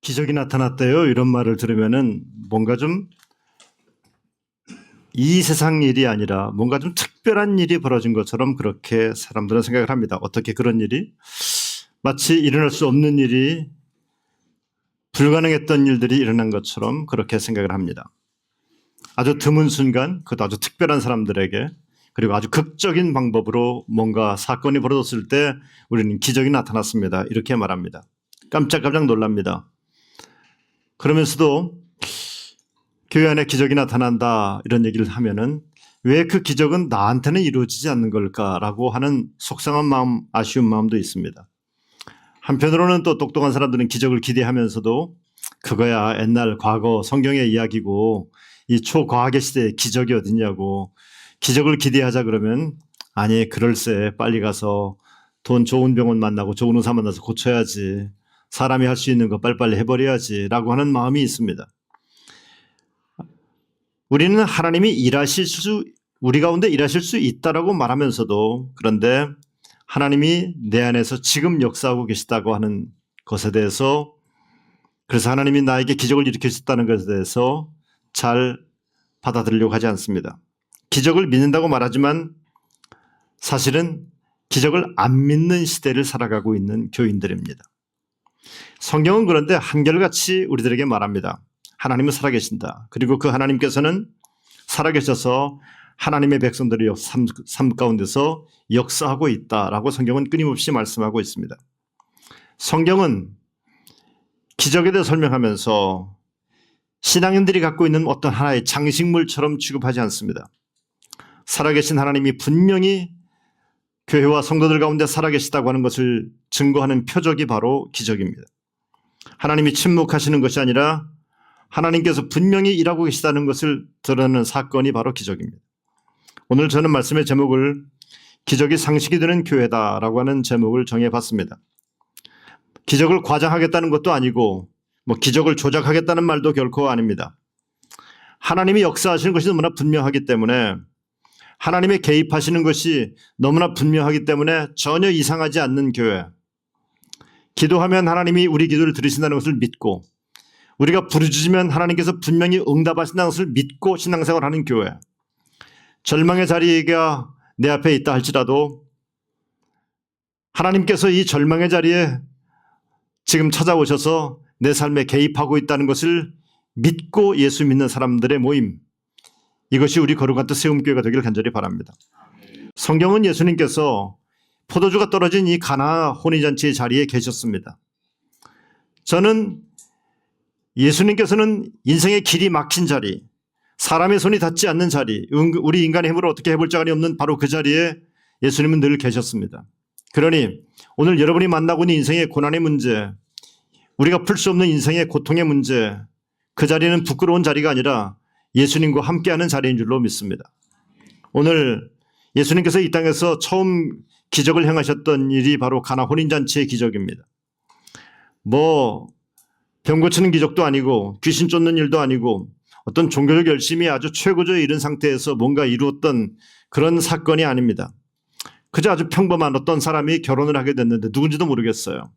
기적이 나타났대요. 이런 말을 들으면은 뭔가 좀 이 세상 일이 아니라 뭔가 좀 특별한 일이 벌어진 것처럼 그렇게 사람들은 생각을 합니다. 어떻게 그런 일이? 마치 일어날 수 없는 일이 불가능했던 일들이 일어난 것처럼 그렇게 생각을 합니다. 아주 드문 순간, 그것도 아주 특별한 사람들에게, 그리고 아주 극적인 방법으로 뭔가 사건이 벌어졌을 때 우리는 기적이 나타났습니다. 이렇게 말합니다. 깜짝깜짝 놀랍니다. 그러면서도 교회 안에 기적이 나타난다 이런 얘기를 하면은 왜 그 기적은 나한테는 이루어지지 않는 걸까라고 하는 속상한 마음, 아쉬운 마음도 있습니다. 한편으로는 또 똑똑한 사람들은 기적을 기대하면서도 그거야 옛날 과거 성경의 이야기고 이 초과학의 시대에 기적이 어딨냐고, 기적을 기대하자 그러면 아니 그럴세 빨리 가서 돈 좋은 병원 만나고 좋은 의사 만나서 고쳐야지, 사람이 할 수 있는 거 빨리빨리 해버려야지 라고 하는 마음이 있습니다. 우리는 하나님이 우리 가운데 일하실 수 있다라고 말하면서도, 그런데 하나님이 내 안에서 지금 역사하고 계시다고 하는 것에 대해서, 그래서 하나님이 나에게 기적을 일으키셨다는 것에 대해서 잘 받아들이려고 하지 않습니다. 기적을 믿는다고 말하지만 사실은 기적을 안 믿는 시대를 살아가고 있는 교인들입니다. 성경은 그런데 한결같이 우리들에게 말합니다. 하나님은 살아계신다. 그리고 그 하나님께서는 살아계셔서 하나님의 백성들의 삶 가운데서 역사하고 있다라고 성경은 끊임없이 말씀하고 있습니다. 성경은 기적에 대해 설명하면서 신앙인들이 갖고 있는 어떤 하나의 장식물처럼 취급하지 않습니다. 살아계신 하나님이 분명히 교회와 성도들 가운데 살아계시다고 하는 것을 증거하는 표적이 바로 기적입니다. 하나님이 침묵하시는 것이 아니라 하나님께서 분명히 일하고 계시다는 것을 드러내는 사건이 바로 기적입니다. 오늘 저는 말씀의 제목을 기적이 상식이 되는 교회다라고 하는 제목을 정해봤습니다. 기적을 과장하겠다는 것도 아니고 기적을 조작하겠다는 말도 결코 아닙니다. 하나님이 역사하시는 것이 너무나 분명하기 때문에, 하나님의 개입하시는 것이 너무나 분명하기 때문에 전혀 이상하지 않는 교회, 기도하면 하나님이 우리 기도를 들으신다는 것을 믿고 우리가 부르짖으면 하나님께서 분명히 응답하신다는 것을 믿고 신앙생활하는 교회, 절망의 자리가 내 앞에 있다 할지라도 하나님께서 이 절망의 자리에 지금 찾아오셔서 내 삶에 개입하고 있다는 것을 믿고 예수 믿는 사람들의 모임, 이것이 우리 거룩한 뜻 세움교회가 되기를 간절히 바랍니다. 성경은 예수님께서 포도주가 떨어진 이 가나 혼인잔치의 자리에 계셨습니다. 저는 예수님께서는 인생의 길이 막힌 자리, 사람의 손이 닿지 않는 자리, 우리 인간의 힘으로 어떻게 해볼 자간이 없는 바로 그 자리에 예수님은 늘 계셨습니다. 그러니 오늘 여러분이 만나고 있는 인생의 고난의 문제, 우리가 풀 수 없는 인생의 고통의 문제, 그 자리는 부끄러운 자리가 아니라 예수님과 함께하는 자리인 줄로 믿습니다. 오늘 예수님께서 이 땅에서 처음 기적을 행하셨던 일이 바로 가나 혼인잔치의 기적입니다. 병 고치는 기적도 아니고 귀신 쫓는 일도 아니고 어떤 종교적 열심이 아주 최고조에 이른 상태에서 뭔가 이루었던 그런 사건이 아닙니다. 그저 아주 평범한 어떤 사람이 결혼을 하게 됐는데 누군지도 모르겠어요.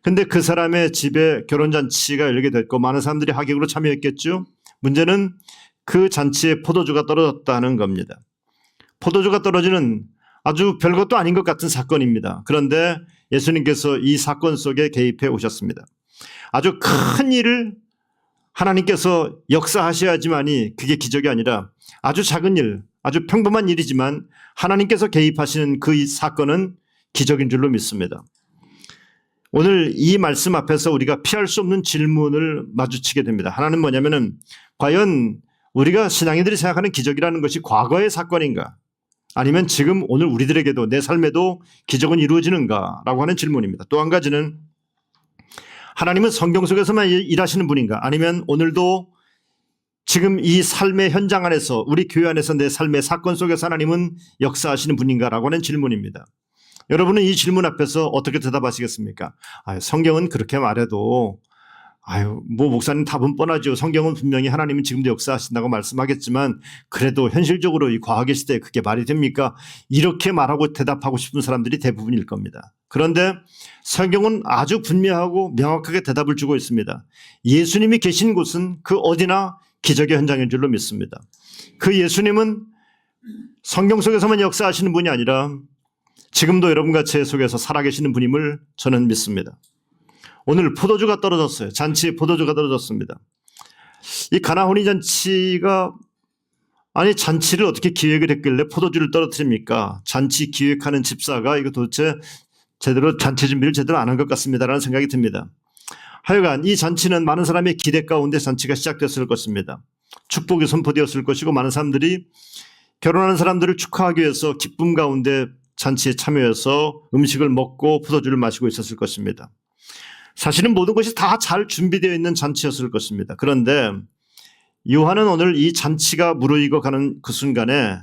근데 그 사람의 집에 결혼잔치가 열리게 됐고 많은 사람들이 하객으로 참여했겠죠. 문제는 그 잔치에 포도주가 떨어졌다는 겁니다. 포도주가 떨어지는 아주 별것도 아닌 것 같은 사건입니다. 그런데 예수님께서 이 사건 속에 개입해 오셨습니다. 아주 큰 일을 하나님께서 역사하셔야지만이 그게 기적이 아니라 아주 작은 일, 아주 평범한 일이지만 하나님께서 개입하시는 그 사건은 기적인 줄로 믿습니다. 오늘 이 말씀 앞에서 우리가 피할 수 없는 질문을 마주치게 됩니다. 하나는 뭐냐면은 과연 우리가 신앙인들이 생각하는 기적이라는 것이 과거의 사건인가? 아니면 지금 오늘 우리들에게도 내 삶에도 기적은 이루어지는가? 라고 하는 질문입니다. 또 한 가지는 하나님은 성경 속에서만 일하시는 분인가? 아니면 오늘도 지금 이 삶의 현장 안에서 우리 교회 안에서 내 삶의 사건 속에서 하나님은 역사하시는 분인가? 라고 하는 질문입니다. 여러분은 이 질문 앞에서 어떻게 대답하시겠습니까? 성경은 그렇게 말해도 목사님 답은 뻔하죠. 성경은 분명히 하나님은 지금도 역사하신다고 말씀하겠지만 그래도 현실적으로 이 과학의 시대에 그게 말이 됩니까? 이렇게 말하고 대답하고 싶은 사람들이 대부분일 겁니다. 그런데 성경은 아주 분명하고 명확하게 대답을 주고 있습니다. 예수님이 계신 곳은 그 어디나 기적의 현장인 줄로 믿습니다. 그 예수님은 성경 속에서만 역사하시는 분이 아니라 지금도 여러분과 제 속에서 살아계시는 분임을 저는 믿습니다. 오늘 포도주가 떨어졌어요. 잔치에 포도주가 떨어졌습니다. 이 가나 혼인잔치가 아니 잔치를 어떻게 기획을 했길래 포도주를 떨어뜨립니까? 잔치 기획하는 집사가 이거 도대체 제대로 잔치 준비를 제대로 안 한 것 같습니다라는 생각이 듭니다. 하여간 이 잔치는 많은 사람의 기대 가운데 잔치가 시작됐을 것입니다. 축복이 선포되었을 것이고 많은 사람들이 결혼하는 사람들을 축하하기 위해서 기쁨 가운데 잔치에 참여해서 음식을 먹고 포도주를 마시고 있었을 것입니다. 사실은 모든 것이 다 잘 준비되어 있는 잔치였을 것입니다. 그런데 요한은 오늘 이 잔치가 무르익어 가는 그 순간에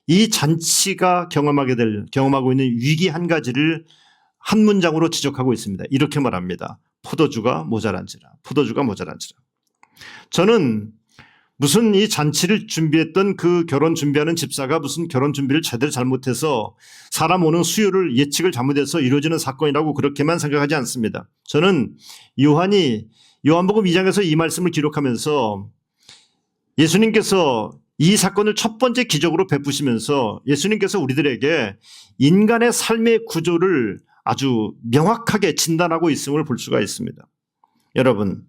이 잔치가 경험하고 있는 위기 한 가지를 한 문장으로 지적하고 있습니다. 이렇게 말합니다. 포도주가 모자란지라. 포도주가 모자란지라. 저는 무슨 이 잔치를 준비했던 그 결혼 준비하는 집사가 무슨 결혼 준비를 제대로 잘못해서 사람 오는 수요를 예측을 잘못해서 이루어지는 사건이라고 그렇게만 생각하지 않습니다. 저는 요한이 요한복음 2장에서 이 말씀을 기록하면서 예수님께서 이 사건을 첫 번째 기적으로 베푸시면서 예수님께서 우리들에게 인간의 삶의 구조를 아주 명확하게 진단하고 있음을 볼 수가 있습니다. 여러분,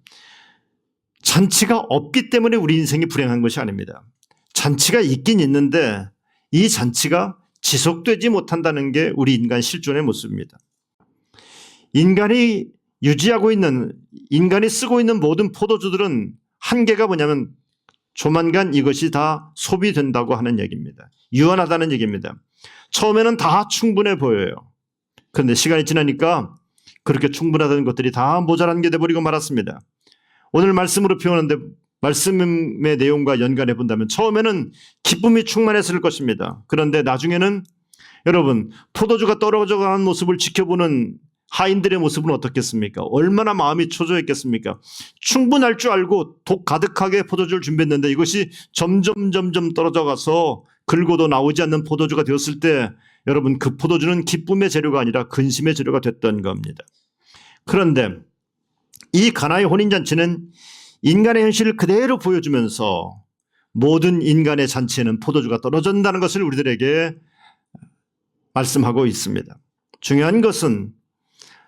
잔치가 없기 때문에 우리 인생이 불행한 것이 아닙니다. 잔치가 있긴 있는데 이 잔치가 지속되지 못한다는 게 우리 인간 실존의 모습입니다. 인간이 유지하고 있는, 인간이 쓰고 있는 모든 포도주들은 한계가 뭐냐면 조만간 이것이 다 소비된다고 하는 얘기입니다. 유한하다는 얘기입니다. 처음에는 다 충분해 보여요. 그런데 시간이 지나니까 그렇게 충분하다는 것들이 다 모자란 게 돼버리고 말았습니다. 오늘 말씀으로 표현하는데 말씀의 내용과 연관해 본다면 처음에는 기쁨이 충만했을 것입니다. 그런데 나중에는 여러분 포도주가 떨어져가는 모습을 지켜보는 하인들의 모습은 어떻겠습니까? 얼마나 마음이 초조했겠습니까? 충분할 줄 알고 독 가득하게 포도주를 준비했는데 이것이 점점 떨어져가서 긁어도 나오지 않는 포도주가 되었을 때 여러분 그 포도주는 기쁨의 재료가 아니라 근심의 재료가 됐던 겁니다. 그런데 이 가나의 혼인잔치는 인간의 현실을 그대로 보여주면서 모든 인간의 잔치에는 포도주가 떨어진다는 것을 우리들에게 말씀하고 있습니다. 중요한 것은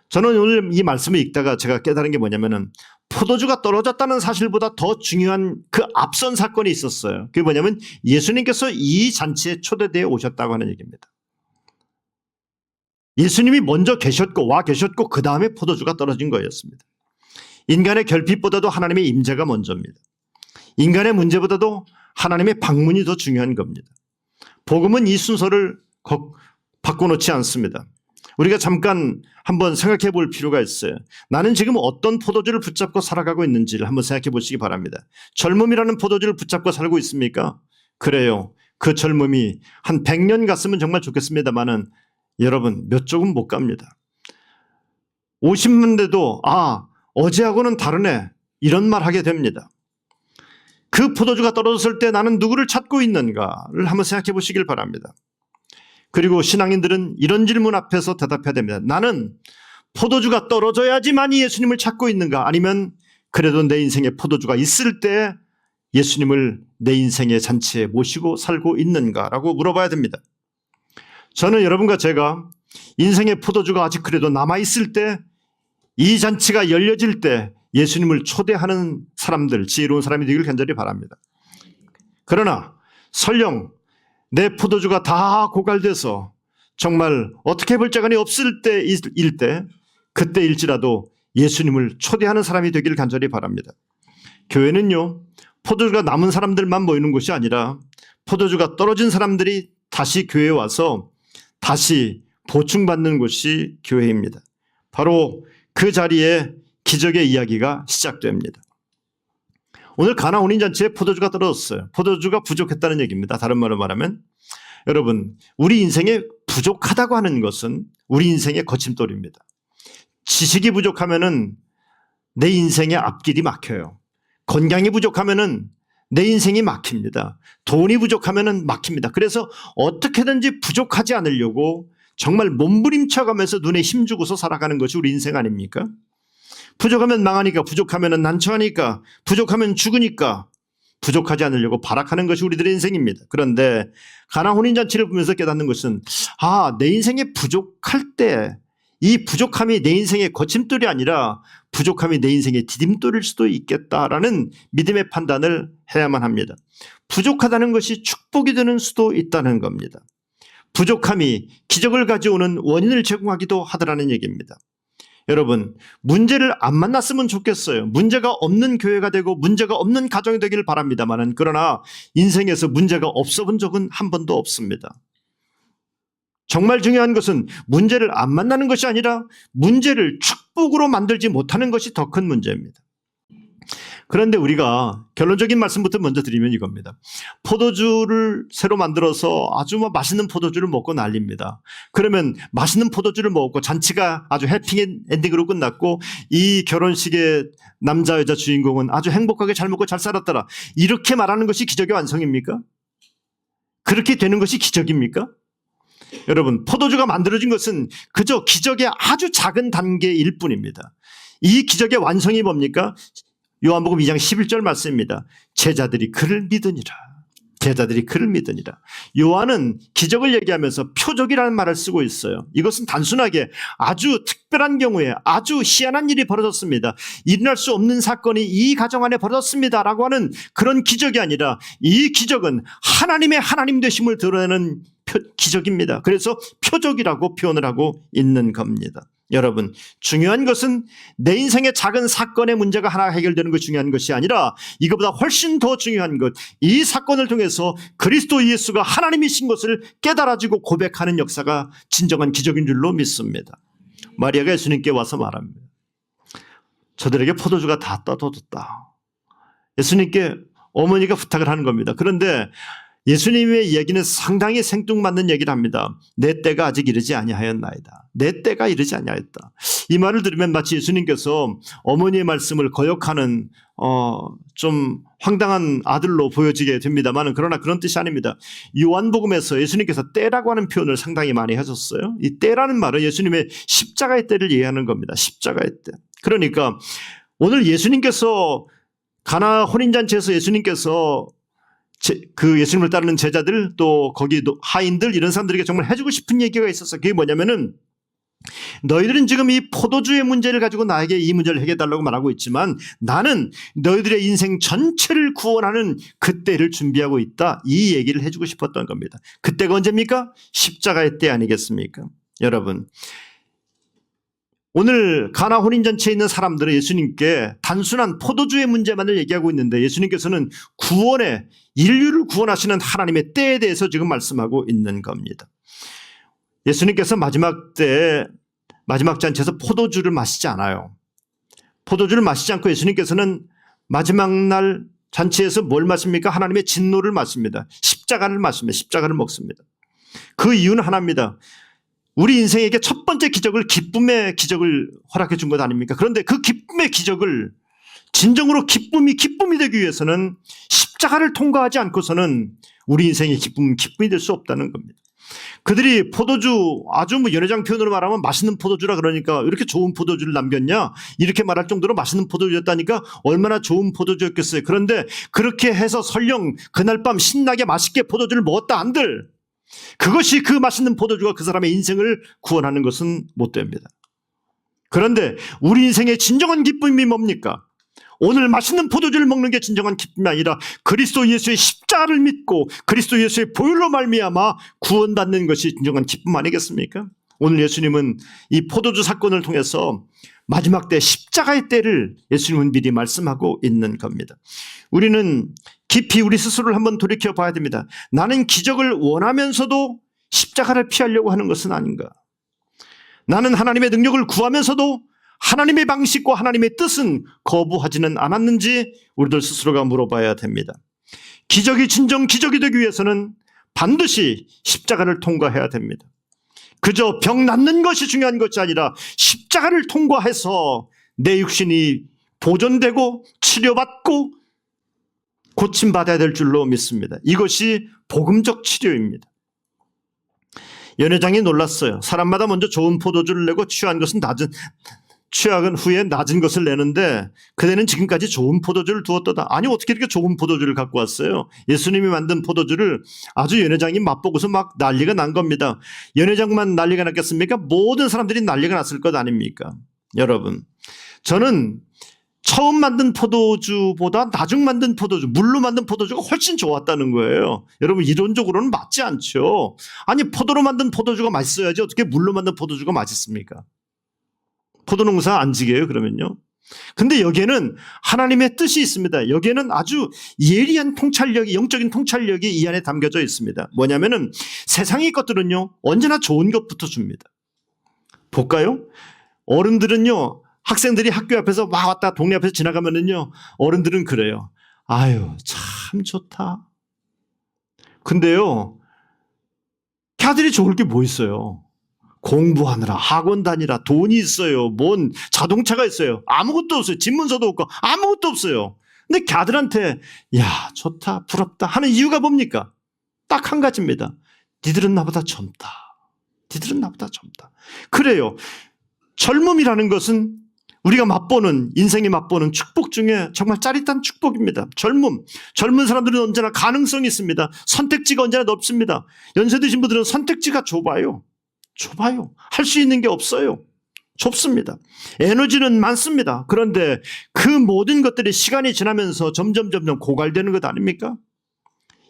저는 오늘 이 말씀을 읽다가 제가 깨달은 게 뭐냐면은 포도주가 떨어졌다는 사실보다 더 중요한 그 앞선 사건이 있었어요. 그게 뭐냐면 예수님께서 이 잔치에 초대되어 오셨다고 하는 얘기입니다. 예수님이 먼저 와 계셨고 그 다음에 포도주가 떨어진 거였습니다. 인간의 결핍보다도 하나님의 임재가 먼저입니다. 인간의 문제보다도 하나님의 방문이 더 중요한 겁니다. 복음은 이 순서를 바꿔놓지 않습니다. 우리가 잠깐 한번 생각해 볼 필요가 있어요. 나는 지금 어떤 포도주를 붙잡고 살아가고 있는지를 한번 생각해 보시기 바랍니다. 젊음이라는 포도주를 붙잡고 살고 있습니까? 그래요. 그 젊음이 한 100년 갔으면 정말 좋겠습니다만은 여러분 몇 조금 못 갑니다. 50년 돼도 어제하고는 다르네 이런 말 하게 됩니다. 그 포도주가 떨어졌을 때 나는 누구를 찾고 있는가를 한번 생각해 보시길 바랍니다. 그리고 신앙인들은 이런 질문 앞에서 대답해야 됩니다. 나는 포도주가 떨어져야지만이 예수님을 찾고 있는가 아니면 그래도 내 인생에 포도주가 있을 때 예수님을 내 인생의 잔치에 모시고 살고 있는가라고 물어봐야 됩니다. 저는 여러분과 제가 인생의 포도주가 아직 그래도 남아있을 때 이 잔치가 열려질 때 예수님을 초대하는 사람들, 지혜로운 사람이 되길 간절히 바랍니다. 그러나 설령 내 포도주가 다 고갈돼서 정말 어떻게 볼 자간이 없을 때일 때 그때일지라도 예수님을 초대하는 사람이 되길 간절히 바랍니다. 교회는요 포도주가 남은 사람들만 모이는 곳이 아니라 포도주가 떨어진 사람들이 다시 교회에 와서 다시 보충받는 곳이 교회입니다. 바로 그 자리에 기적의 이야기가 시작됩니다. 오늘 가나 혼인잔치에 포도주가 떨어졌어요. 포도주가 부족했다는 얘기입니다. 다른 말로 말하면 여러분 우리 인생에 부족하다고 하는 것은 우리 인생의 거침돌입니다. 지식이 부족하면은 내 인생의 앞길이 막혀요. 건강이 부족하면은 내 인생이 막힙니다. 돈이 부족하면은 막힙니다. 그래서 어떻게든지 부족하지 않으려고 정말 몸부림쳐가면서 눈에 힘주고서 살아가는 것이 우리 인생 아닙니까? 부족하면 망하니까, 부족하면 난처하니까, 부족하면 죽으니까 부족하지 않으려고 발악하는 것이 우리들의 인생입니다. 그런데 가나 혼인잔치를 보면서 깨닫는 것은 내 인생에 부족할 때 이 부족함이 내 인생의 거침돌이 아니라 부족함이 내 인생의 디딤돌일 수도 있겠다라는 믿음의 판단을 해야만 합니다. 부족하다는 것이 축복이 되는 수도 있다는 겁니다. 부족함이 기적을 가져오는 원인을 제공하기도 하더라는 얘기입니다. 여러분, 문제를 안 만났으면 좋겠어요. 문제가 없는 교회가 되고 문제가 없는 가정이 되기를 바랍니다만, 그러나 인생에서 문제가 없어 본 적은 한 번도 없습니다. 정말 중요한 것은 문제를 안 만나는 것이 아니라 문제를 축복으로 만들지 못하는 것이 더 큰 문제입니다. 그런데 우리가 결론적인 말씀부터 먼저 드리면 이겁니다. 포도주를 새로 만들어서 아주 맛있는 포도주를 먹고 난립니다. 그러면 맛있는 포도주를 먹고 잔치가 아주 해피엔딩으로 끝났고 이 결혼식의 남자 여자 주인공은 아주 행복하게 잘 먹고 잘 살았더라. 이렇게 말하는 것이 기적의 완성입니까? 그렇게 되는 것이 기적입니까? 여러분, 포도주가 만들어진 것은 그저 기적의 아주 작은 단계일 뿐입니다. 이 기적의 완성이 뭡니까? 요한복음 2장 11절 말씀입니다. 제자들이 그를 믿으니라. 제자들이 그를 믿으니라. 요한은 기적을 얘기하면서 표적이라는 말을 쓰고 있어요. 이것은 단순하게 아주 특별한 경우에 아주 희한한 일이 벌어졌습니다. 일어날 수 없는 사건이 이 가정 안에 벌어졌습니다 라고 하는 그런 기적이 아니라 이 기적은 하나님의 하나님 되심을 드러내는 기적입니다. 그래서 표적이라고 표현을 하고 있는 겁니다. 여러분, 중요한 것은 내 인생의 작은 사건의 문제가 하나 해결되는 것이 중요한 것이 아니라 이것보다 훨씬 더 중요한 것, 이 사건을 통해서 그리스도 예수가 하나님이신 것을 깨달아지고 고백하는 역사가 진정한 기적인 줄로 믿습니다. 마리아가 예수님께 와서 말합니다. 저들에게 포도주가 다 떨어졌다. 예수님께 어머니가 부탁을 하는 겁니다. 그런데 예수님의 이야기는 상당히 생뚱맞는 얘기를 합니다. 내 때가 아직 이르지 아니하였나이다. 내 때가 이르지 아니하였다. 이 말을 들으면 마치 예수님께서 어머니의 말씀을 거역하는 좀 황당한 아들로 보여지게 됩니다만, 그러나 그런 뜻이 아닙니다. 요한복음에서 예수님께서 때라고 하는 표현을 상당히 많이 하셨어요. 이 때라는 말은 예수님의 십자가의 때를 이해하는 겁니다. 십자가의 때. 그러니까 오늘 예수님께서 가나 혼인잔치에서 예수님께서 그 예수님을 따르는 제자들 또 거기 하인들 이런 사람들에게 정말 해주고 싶은 얘기가 있었어요. 그게 뭐냐면은 너희들은 지금 이 포도주의 문제를 가지고 나에게 이 문제를 해결해달라고 말하고 있지만 나는 너희들의 인생 전체를 구원하는 그때를 준비하고 있다. 이 얘기를 해주고 싶었던 겁니다. 그때가 언제입니까? 십자가의 때 아니겠습니까? 여러분, 오늘 가나 혼인잔치에 있는 사람들은 예수님께 단순한 포도주의 문제만을 얘기하고 있는데 예수님께서는 구원의 인류를 구원하시는 하나님의 때에 대해서 지금 말씀하고 있는 겁니다. 예수님께서 마지막 잔치에서 포도주를 마시지 않아요. 포도주를 마시지 않고 예수님께서는 마지막 날 잔치에서 뭘 마십니까? 하나님의 진노를 마십니다. 십자가를 마십니다. 십자가를 먹습니다. 그 이유는 하나입니다. 우리 인생에게 첫 번째 기적을 기쁨의 기적을 허락해 준 것 아닙니까? 그런데 그 기쁨의 기적을 진정으로 기쁨이 되기 위해서는 십자가를 통과하지 않고서는 우리 인생의 기쁨이 될 수 없다는 겁니다. 그들이 포도주 아주 연회장 표현으로 말하면 맛있는 포도주라 그러니까 이렇게 좋은 포도주를 남겼냐? 이렇게 말할 정도로 맛있는 포도주였다니까 얼마나 좋은 포도주였겠어요. 그런데 그렇게 해서 설령 그날 밤 신나게 맛있게 포도주를 먹었다 한들 그것이 그 맛있는 포도주가 그 사람의 인생을 구원하는 것은 못 됩니다. 그런데 우리 인생의 진정한 기쁨이 뭡니까? 오늘 맛있는 포도주를 먹는 게 진정한 기쁨이 아니라 그리스도 예수의 십자가를 믿고 그리스도 예수의 보혈로 말미암아 구원받는 것이 진정한 기쁨 아니겠습니까? 오늘 예수님은 이 포도주 사건을 통해서 마지막 때 십자가의 때를 예수님은 미리 말씀하고 있는 겁니다. 우리는 깊이 우리 스스로를 한번 돌이켜 봐야 됩니다. 나는 기적을 원하면서도 십자가를 피하려고 하는 것은 아닌가? 나는 하나님의 능력을 구하면서도 하나님의 방식과 하나님의 뜻은 거부하지는 않았는지 우리들 스스로가 물어봐야 됩니다. 기적이 진정 기적이 되기 위해서는 반드시 십자가를 통과해야 됩니다. 그저 병 낫는 것이 중요한 것이 아니라 십자가를 통과해서 내 육신이 보존되고 치료받고 고침받아야 될 줄로 믿습니다. 이것이 복음적 치료입니다. 연회장이 놀랐어요. 사람마다 먼저 좋은 포도주를 내고 취한 후에 낮은 것을 내는데 그대는 지금까지 좋은 포도주를 두었도다. 아니 어떻게 이렇게 좋은 포도주를 갖고 왔어요? 예수님이 만든 포도주를 아주 연회장이 맛보고서 막 난리가 난 겁니다. 연회장만 난리가 났겠습니까? 모든 사람들이 난리가 났을 것 아닙니까? 여러분, 저는 처음 만든 포도주보다 나중 만든 포도주, 물로 만든 포도주가 훨씬 좋았다는 거예요. 여러분, 이론적으로는 맞지 않죠. 아니 포도로 만든 포도주가 맛있어야지 어떻게 물로 만든 포도주가 맛있습니까? 포도농사 안 지게요 그러면요. 근데 여기에는 하나님의 뜻이 있습니다. 여기에는 아주 예리한 통찰력이, 영적인 통찰력이 이 안에 담겨져 있습니다. 뭐냐면은 세상의 것들은요 언제나 좋은 것부터 줍니다. 볼까요? 어른들은요, 학생들이 학교 앞에서 막 왔다 동네 앞에서 지나가면은요, 어른들은 그래요. 아유, 참 좋다. 근데요, 걔들이 좋을 게 뭐 있어요? 공부하느라, 학원 다니라, 돈이 있어요. 뭔 자동차가 있어요. 아무것도 없어요. 집문서도 없고 아무것도 없어요. 근데 걔들한테 야, 좋다, 부럽다 하는 이유가 뭡니까? 딱 한 가지입니다. 니들은 나보다 젊다. 니들은 나보다 젊다. 그래요. 젊음이라는 것은 우리가 맛보는, 인생이 맛보는 축복 중에 정말 짜릿한 축복입니다. 젊은 사람들은 언제나 가능성이 있습니다. 선택지가 언제나 넓습니다. 연세 드신 분들은 선택지가 좁아요. 할 수 있는 게 없어요. 좁습니다. 에너지는 많습니다. 그런데 그 모든 것들이 시간이 지나면서 점점 고갈되는 것 아닙니까?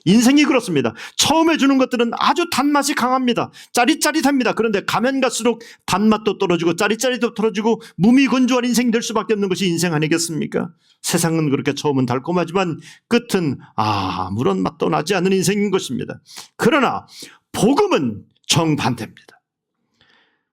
인생이 그렇습니다. 처음에 주는 것들은 아주 단맛이 강합니다. 짜릿짜릿합니다. 그런데 가면 갈수록 단맛도 떨어지고 짜릿짜릿도 떨어지고 무미건조한 인생이 될 수밖에 없는 것이 인생 아니겠습니까? 세상은 그렇게 처음은 달콤하지만 끝은 아무런 맛도 나지 않는 인생인 것입니다. 그러나 복음은 정반대입니다.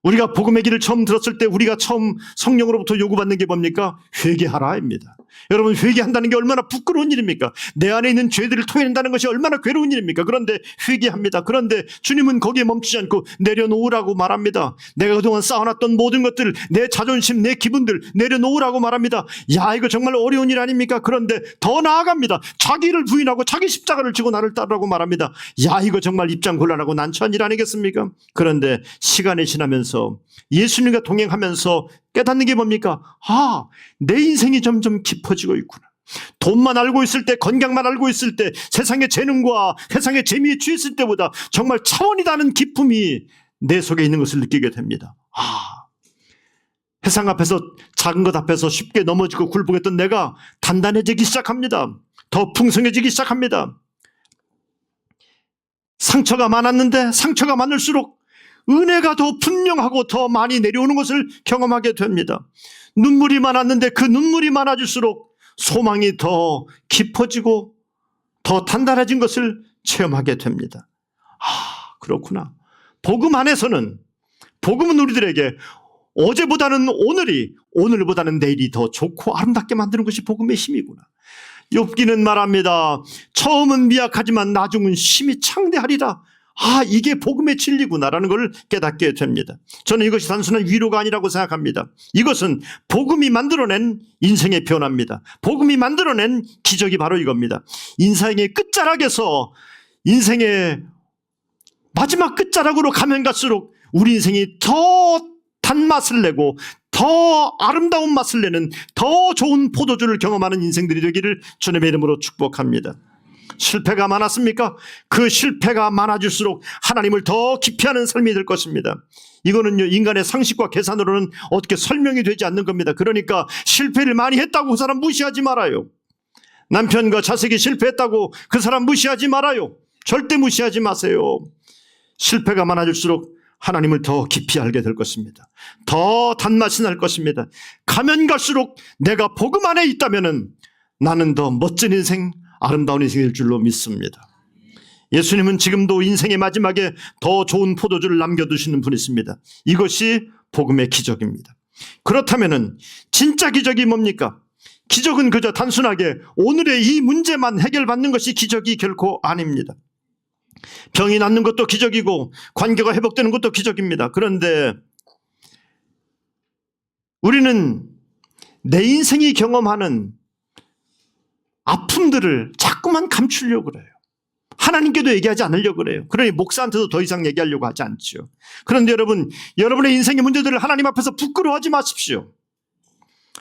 우리가 복음의 길을 처음 들었을 때 우리가 처음 성령으로부터 요구받는 게 뭡니까? 회개하라입니다. 여러분, 회개한다는 게 얼마나 부끄러운 일입니까? 내 안에 있는 죄들을 토해낸다는 것이 얼마나 괴로운 일입니까? 그런데 회개합니다. 그런데 주님은 거기에 멈추지 않고 내려놓으라고 말합니다. 내가 그동안 쌓아놨던 모든 것들, 내 자존심, 내 기분들 내려놓으라고 말합니다. 야, 이거 정말 어려운 일 아닙니까? 그런데 더 나아갑니다. 자기를 부인하고 자기 십자가를 지고 나를 따르라고 말합니다. 야, 이거 정말 입장 곤란하고 난처한 일 아니겠습니까? 그런데 시간이 지나면서 예수님과 동행하면서 깨닫는 게 뭡니까? 내 인생이 점점 깊어지고 있구나. 돈만 알고 있을 때, 건강만 알고 있을 때, 세상의 재능과 세상의 재미에 취했을 때보다 정말 차원이 다른 기쁨이 내 속에 있는 것을 느끼게 됩니다. 세상 앞에서, 작은 것 앞에서 쉽게 넘어지고 굴복했던 내가 단단해지기 시작합니다. 더 풍성해지기 시작합니다. 상처가 많았는데 상처가 많을수록 은혜가 더 분명하고 더 많이 내려오는 것을 경험하게 됩니다. 눈물이 많았는데 그 눈물이 많아질수록 소망이 더 깊어지고 더 단단해진 것을 체험하게 됩니다. 그렇구나. 복음 안에서는, 복음은 우리들에게 어제보다는 오늘보다는 내일이 더 좋고 아름답게 만드는 것이 복음의 힘이구나. 욥기는 말합니다. 처음은 미약하지만 나중은 심히 창대하리라. 이게 복음의 진리구나라는 걸 깨닫게 됩니다. 저는 이것이 단순한 위로가 아니라고 생각합니다. 이것은 복음이 만들어낸 인생의 변화입니다. 복음이 만들어낸 기적이 바로 이겁니다. 인생의 끝자락에서 인생의 마지막 끝자락으로 가면 갈수록 우리 인생이 더 단맛을 내고 더 아름다운 맛을 내는 더 좋은 포도주를 경험하는 인생들이 되기를 주님의 이름으로 축복합니다. 실패가 많았습니까? 그 실패가 많아질수록 하나님을 더 기피하는 삶이 될 것입니다. 이거는요, 인간의 상식과 계산으로는 어떻게 설명이 되지 않는 겁니다. 그러니까 실패를 많이 했다고 그 사람 무시하지 말아요. 남편과 자식이 실패했다고 그 사람 무시하지 말아요. 절대 무시하지 마세요. 실패가 많아질수록 하나님을 더 깊이 알게 될 것입니다. 더 단맛이 날 것입니다. 가면 갈수록 내가 복음 안에 있다면은 나는 더 멋진 인생, 아름다운 인생일 줄로 믿습니다. 예수님은 지금도 인생의 마지막에 더 좋은 포도주를 남겨두시는 분이십니다. 이것이 복음의 기적입니다. 그렇다면은 진짜 기적이 뭡니까? 기적은 그저 단순하게 오늘의 이 문제만 해결받는 것이 기적이 결코 아닙니다. 병이 낫는 것도 기적이고 관계가 회복되는 것도 기적입니다. 그런데 우리는 내 인생이 경험하는 아픔들을 자꾸만 감추려고 그래요. 하나님께도 얘기하지 않으려고 그래요. 그러니 목사한테도 더 이상 얘기하려고 하지 않죠. 그런데 여러분, 여러분의 인생의 문제들을 하나님 앞에서 부끄러워하지 마십시오.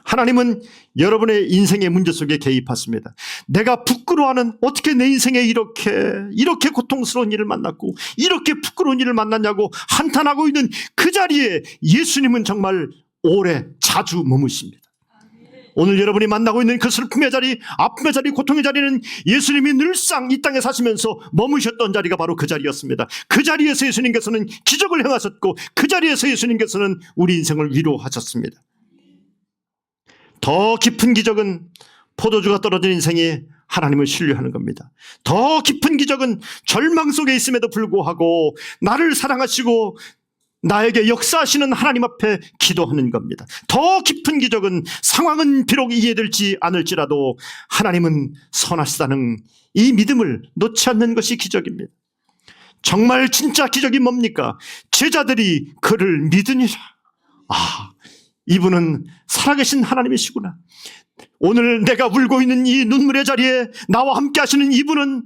하나님은 여러분의 인생의 문제 속에 개입하십니다. 내가 부끄러워하는, 어떻게 내 인생에 이렇게 고통스러운 일을 만났고 이렇게 부끄러운 일을 만났냐고 한탄하고 있는 그 자리에 예수님은 정말 오래 자주 머무십니다. 오늘 여러분이 만나고 있는 그 슬픔의 자리, 아픔의 자리, 고통의 자리는 예수님이 늘상 이 땅에 사시면서 머무셨던 자리가 바로 그 자리였습니다. 그 자리에서 예수님께서는 기적을 행하셨고 그 자리에서 예수님께서는 우리 인생을 위로하셨습니다. 더 깊은 기적은 포도주가 떨어진 인생이 하나님을 신뢰하는 겁니다. 더 깊은 기적은 절망 속에 있음에도 불구하고 나를 사랑하시고 나에게 역사하시는 하나님 앞에 기도하는 겁니다. 더 깊은 기적은 상황은 비록 이해되지 않을지라도 하나님은 선하시다는 이 믿음을 놓지 않는 것이 기적입니다. 정말 진짜 기적이 뭡니까? 제자들이 그를 믿으니라. 이분은 살아계신 하나님이시구나. 오늘 내가 울고 있는 이 눈물의 자리에 나와 함께 하시는 이분은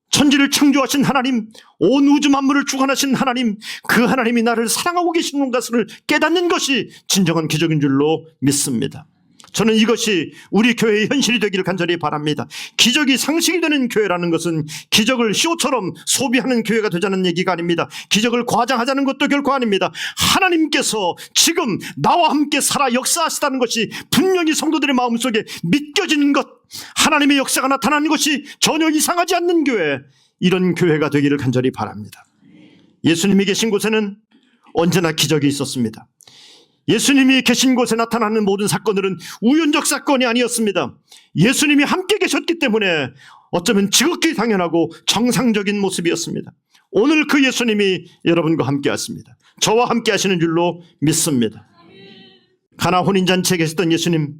천지를 창조하신 하나님, 온 우주 만물을 주관하신 하나님, 그 하나님이 나를 사랑하고 계시는 것을 깨닫는 것이 진정한 기적인 줄로 믿습니다. 저는 이것이 우리 교회의 현실이 되기를 간절히 바랍니다. 기적이 상식이 되는 교회라는 것은 기적을 쇼처럼 소비하는 교회가 되자는 얘기가 아닙니다. 기적을 과장하자는 것도 결코 아닙니다. 하나님께서 지금 나와 함께 살아 역사하시다는 것이 분명히 성도들의 마음속에 믿겨지는 것, 하나님의 역사가 나타나는 것이 전혀 이상하지 않는 교회, 이런 교회가 되기를 간절히 바랍니다. 예수님이 계신 곳에는 언제나 기적이 있었습니다. 예수님이 계신 곳에 나타나는 모든 사건들은 우연적 사건이 아니었습니다. 예수님이 함께 계셨기 때문에 어쩌면 지극히 당연하고 정상적인 모습이었습니다. 오늘 그 예수님이 여러분과 함께 하십니다. 저와 함께 하시는 줄로 믿습니다. 가나 혼인잔치에 계셨던 예수님,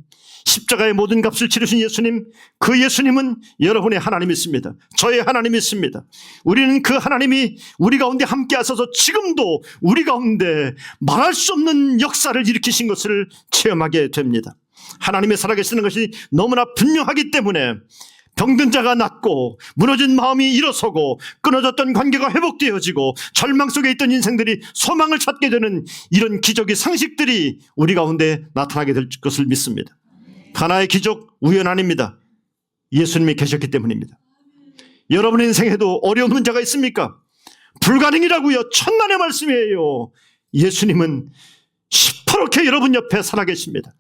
십자가의 모든 값을 치르신 예수님, 그 예수님은 여러분의 하나님이십니다. 저의 하나님이십니다. 우리는 그 하나님이 우리 가운데 함께 하셔서 지금도 우리 가운데 말할 수 없는 역사를 일으키신 것을 체험하게 됩니다. 하나님의 살아계시는 것이 너무나 분명하기 때문에 병든 자가 낫고 무너진 마음이 일어서고 끊어졌던 관계가 회복되어지고 절망 속에 있던 인생들이 소망을 찾게 되는 이런 기적의 상식들이 우리 가운데 나타나게 될 것을 믿습니다. 가나의 기적 우연 아닙니다. 예수님이 계셨기 때문입니다. 여러분의 인생에도 어려운 문제가 있습니까? 불가능이라고요. 천만의 말씀이에요. 예수님은 시퍼렇게 여러분 옆에 살아계십니다.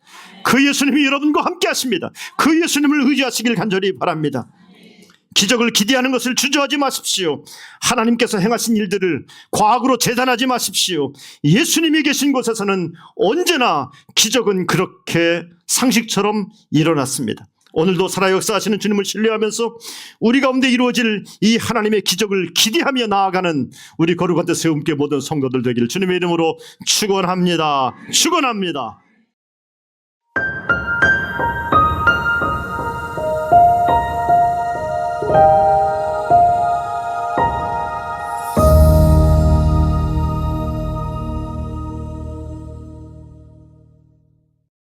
그 예수님이 여러분과 함께 하십니다. 그 예수님을 의지하시길 간절히 바랍니다. 기적을 기대하는 것을 주저하지 마십시오. 하나님께서 행하신 일들을 과학으로 재단하지 마십시오. 예수님이 계신 곳에서는 언제나 기적은 그렇게 상식처럼 일어났습니다. 오늘도 살아 역사하시는 주님을 신뢰하면서 우리 가운데 이루어질 이 하나님의 기적을 기대하며 나아가는 우리 거룩한 때 세움께 모든 성도들 되기를 주님의 이름으로 축원합니다. 축원합니다.